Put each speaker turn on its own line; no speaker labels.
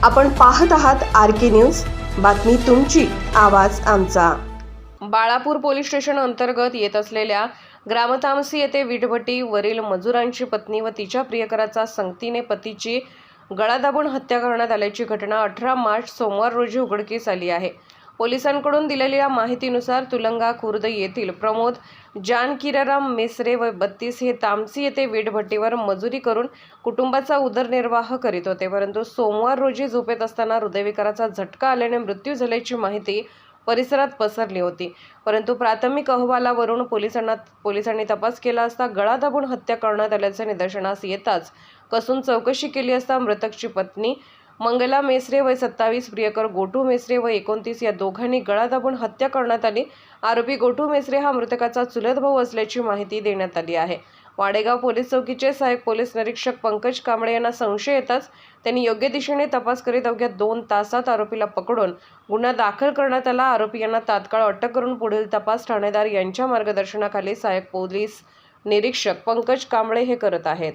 आपण पाहत आहात RK न्यूज, बातमी तुमची, आवाज आमचा। बाळापूर पोलीस स्टेशन अंतर्गत येत असलेल्या ग्रामतामसी येथे वीटभट्टी वरील मजुरांची पत्नी व तिच्या प्रियकराचा संगतीने पतीची गळा दाबून हत्या करण्यात आल्याची घटना 18 मार्च सोमवार रोजी उघडकीस आली आहे। पोलिसांकडून दिलेल्या माहितीनुसार तुलंगा खुर्द येथील प्रमोद जानकीराम मेसरे व 32 हे तामसी येथे वीटभट्टीवर मजुरी करून कुटुंबाचा उदरनिर्वाह करीत होते, परंतु सोमवार रोजी झोपेत असताना हृदयविकाराचा झटका आल्याने मृत्यू झाल्याची माहिती परिसरात पसरली होती। परंतु प्राथमिक अहवालावरून पोलिसांनी तपास केला असता गळा दाबून हत्या करण्यात आल्याचे निदर्शनास येताच कसून चौकशी केली असता मृतकची पत्नी मंगला मेसरे वय 27, प्रियकर गोटू मेसरे वय 29 या दोघांनी गळा दाबून हत्या करण्यात आली। आरोपी गोटू मेसरे हा मृतकाचा चुलत भाऊ असल्याची माहिती देण्यात आली आहे। वाडेगाव पोलीस चौकीचे सहाय्यक पोलीस निरीक्षक पंकज कांबळे यांना संशय येताच त्यांनी योग्य दिशेने तपास करीत अवघ्या 2 तासात आरोपीला पकडून गुन्हा दाखल करण्यात आला। आरोपी यांना तात्काळ अटक करून पुढील तपास ठाणेदार यांच्या मार्गदर्शनाखाली सहाय्यक पोलीस निरीक्षक पंकज कांबळे हे करत आहेत।